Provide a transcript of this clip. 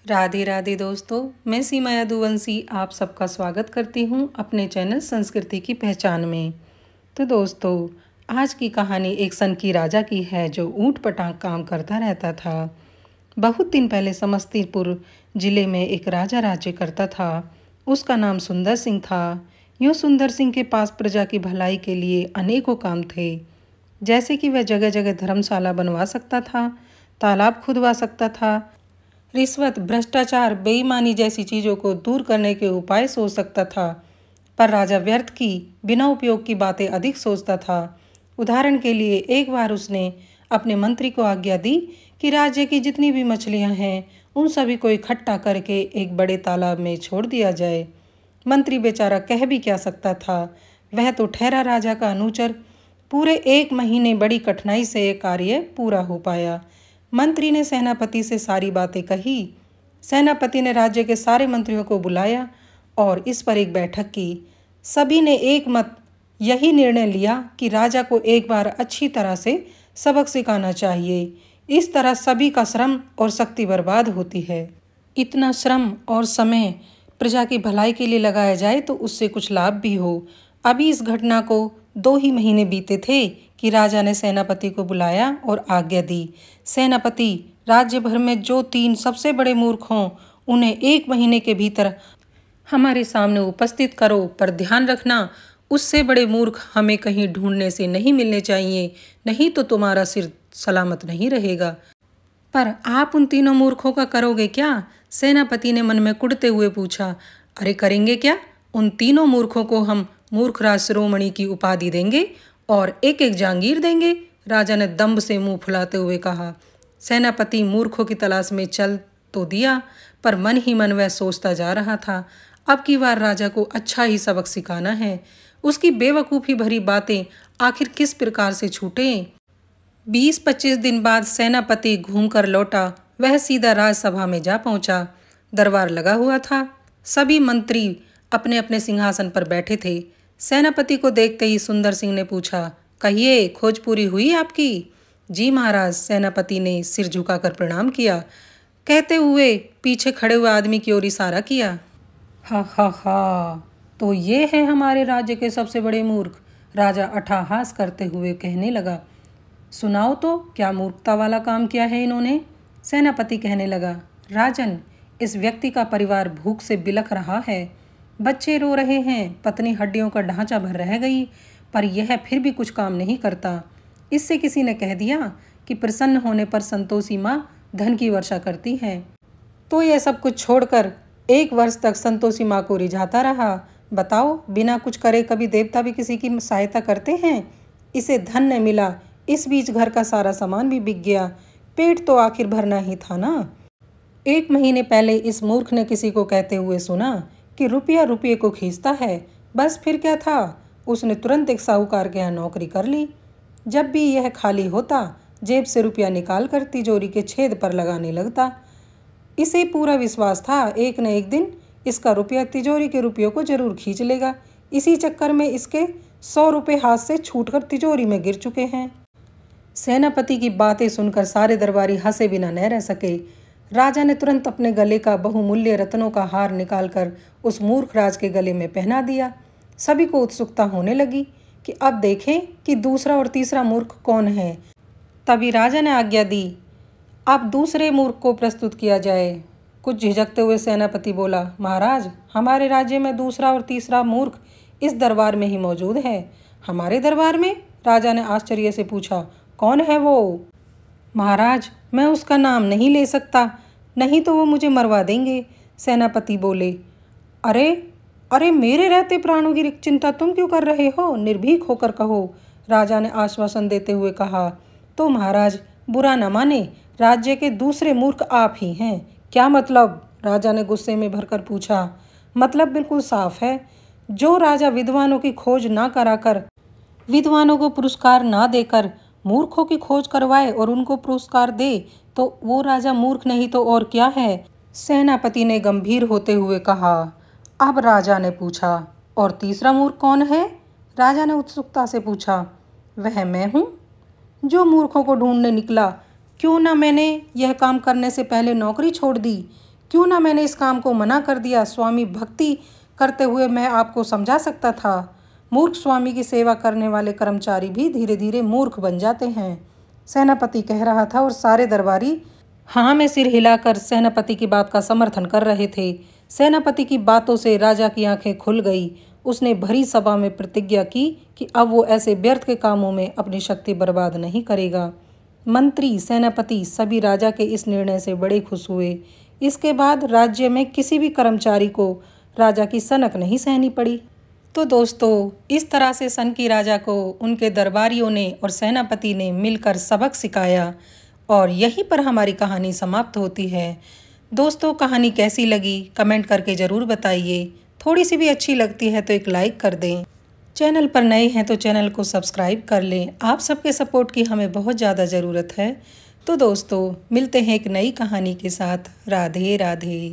राधे राधे दोस्तों, मैं सीमा यदुवंशी आप सबका स्वागत करती हूँ अपने चैनल संस्कृति की पहचान में। तो दोस्तों, आज की कहानी एक सनकी राजा की है जो ऊँट पटांग काम करता रहता था। बहुत दिन पहले समस्तीपुर जिले में एक राजा राज्य करता था। उसका नाम सुंदर सिंह था। यूँ सुंदर सिंह के पास प्रजा की भलाई के लिए अनेकों काम थे, जैसे कि वह जगह जगह धर्मशाला बनवा सकता था, तालाब खुदवा सकता था, रिश्वत, भ्रष्टाचार, बेईमानी जैसी चीज़ों को दूर करने के उपाय सोच सकता था। पर राजा व्यर्थ की, बिना उपयोग की बातें अधिक सोचता था। उदाहरण के लिए एक बार उसने अपने मंत्री को आज्ञा दी कि राज्य की जितनी भी मछलियां हैं उन सभी को इकट्ठा करके एक बड़े तालाब में छोड़ दिया जाए। मंत्री बेचारा कह भी क्या सकता था, वह तो ठहरा राजा का अनुचर। पूरे 1 महीने बड़ी कठिनाई से ये कार्य पूरा हो पाया। मंत्री ने सेनापति से सारी बातें कही। सेनापति ने राज्य के सारे मंत्रियों को बुलाया और इस पर एक बैठक की। सभी ने एक मत यही निर्णय लिया कि राजा को एक बार अच्छी तरह से सबक सिखाना चाहिए। इस तरह सभी का श्रम और शक्ति बर्बाद होती है। इतना श्रम और समय प्रजा की भलाई के लिए लगाया जाए तो उससे कुछ लाभ भी हो। अभी इस घटना को 2 ही महीने बीते थे कि राजा ने सेनापति को बुलाया और आज्ञा दी, सेनापति, राज्य भर में जो 3 सबसे बड़े मूर्ख हों उन्हें 1 महीने के भीतर हमारे सामने उपस्थित करो। पर ध्यान रखना, उससे बड़े मूर्ख हमें कहीं ढूंढने से नहीं मिलने चाहिए, नहीं तो तुम्हारा सिर सलामत नहीं रहेगा। पर आप उन 3 मूर्खों का करोगे क्या? सेनापति ने मन में कुढ़ते हुए पूछा। अरे करेंगे क्या? उन 3 मूर्खों को हम मूर्खराज शिरोमणि की उपाधि देंगे और एक एक जागीर देंगे, राजा ने दंभ से मुंह फुलाते हुए कहा। सेनापति मूर्खों की तलाश में चल तो दिया, पर मन ही मन वह सोचता जा रहा था, अब की बार राजा को अच्छा ही सबक सिखाना है। उसकी बेवकूफ़ी भरी बातें आखिर किस प्रकार से छूटें। 20-25 दिन बाद सेनापति घूमकर लौटा। वह सीधा राजसभा में जा पहुंचा। दरबार लगा हुआ था। सभी मंत्री अपने अपने सिंहासन पर बैठे थे। सेनापति को देखते ही सुंदर सिंह ने पूछा, कहिए, खोज पूरी हुई आपकी? जी महाराज, सेनापति ने सिर झुकाकर प्रणाम किया, कहते हुए पीछे खड़े हुए आदमी की ओर इशारा किया। हा हा हा, तो ये है हमारे राज्य के सबसे बड़े मूर्ख, राजा अट्टहास करते हुए कहने लगा। सुनाओ तो, क्या मूर्खता वाला काम किया है इन्होंने? सेनापति कहने लगा, राजन, इस व्यक्ति का परिवार भूख से बिलख रहा है। बच्चे रो रहे हैं, पत्नी हड्डियों का ढांचा भर रह गई, पर यह फिर भी कुछ काम नहीं करता। इससे किसी ने कह दिया कि प्रसन्न होने पर संतोषी माँ धन की वर्षा करती है। तो यह सब कुछ छोड़कर 1 वर्ष तक संतोषी माँ को रिझाता रहा। बताओ, बिना कुछ करे कभी देवता भी किसी की सहायता करते हैं? इसे धन न मिला, इस बीच घर का सारा सामान भी बिक गया। पेट तो आखिर भरना ही था ना। 1 महीने पहले इस मूर्ख ने किसी को कहते हुए सुना कि रुपया रुपये को खींचता है। बस फिर क्या था, उसने तुरंत एक साहूकार के यहाँ नौकरी कर ली। जब भी यह खाली होता, जेब से रुपया निकाल कर तिजोरी के छेद पर लगाने लगता। इसे पूरा विश्वास था एक न एक दिन इसका रुपया तिजोरी के रुपयों को जरूर खींच लेगा। इसी चक्कर में इसके 100 रुपये हाथ से छूटकर तिजोरी में गिर चुके हैं। सेनापति की बातें सुनकर सारे दरबारी हंसे बिना न रह सके। राजा ने तुरंत अपने गले का बहुमूल्य रत्नों का हार निकालकर उस मूर्ख राज के गले में पहना दिया। सभी को उत्सुकता होने लगी कि अब देखें कि दूसरा और तीसरा मूर्ख कौन है। तभी राजा ने आज्ञा दी, अब दूसरे मूर्ख को प्रस्तुत किया जाए। कुछ झिझकते हुए सेनापति बोला, महाराज, हमारे राज्य में दूसरा और तीसरा मूर्ख इस दरबार में ही मौजूद है। हमारे दरबार में? राजा ने आश्चर्य से पूछा, कौन है वो? महाराज, मैं उसका नाम नहीं ले सकता, नहीं तो वो मुझे मरवा देंगे, सेनापति बोले। अरे अरे, मेरे रहते प्राणों की चिंता तुम क्यों कर रहे हो? निर्भीक होकर कहो, राजा ने आश्वासन देते हुए कहा। तो महाराज, बुरा न माने, राज्य के दूसरे मूर्ख आप ही हैं। क्या मतलब? राजा ने गुस्से में भरकर पूछा। मतलब बिल्कुल साफ है, जो राजा विद्वानों की खोज ना कराकर, विद्वानों को पुरस्कार ना देकर मूर्खों की खोज करवाए और उनको पुरस्कार दे, तो वो राजा मूर्ख नहीं तो और क्या है, सेनापति ने गंभीर होते हुए कहा। अब राजा ने पूछा, और तीसरा मूर्ख कौन है? राजा ने उत्सुकता से पूछा। वह मैं हूँ, जो मूर्खों को ढूंढने निकला। क्यों ना मैंने यह काम करने से पहले नौकरी छोड़ दी, क्यों ना मैंने इस काम को मना कर दिया। स्वामी भक्ति करते हुए मैं आपको समझा सकता था। मूर्ख स्वामी की सेवा करने वाले कर्मचारी भी धीरे धीरे मूर्ख बन जाते हैं, सेनापति कह रहा था और सारे दरबारी हाँ में सिर हिलाकर सेनापति की बात का समर्थन कर रहे थे। सेनापति की बातों से राजा की आंखें खुल गई। उसने भरी सभा में प्रतिज्ञा की कि अब वो ऐसे व्यर्थ के कामों में अपनी शक्ति बर्बाद नहीं करेगा। मंत्री, सेनापति सभी राजा के इस निर्णय से बड़े खुश हुए। इसके बाद राज्य में किसी भी कर्मचारी को राजा की सनक नहीं सहनी पड़ी। तो दोस्तों, इस तरह से सन की राजा को उनके दरबारियों ने और सेनापति ने मिलकर सबक सिखाया और यहीं पर हमारी कहानी समाप्त होती है। दोस्तों, कहानी कैसी लगी कमेंट करके ज़रूर बताइए। थोड़ी सी भी अच्छी लगती है तो एक लाइक कर दें। चैनल पर नए हैं तो चैनल को सब्सक्राइब कर लें। आप सबके सपोर्ट की हमें बहुत ज़्यादा ज़रूरत है। तो दोस्तों, मिलते हैं एक नई कहानी के साथ। राधे राधे।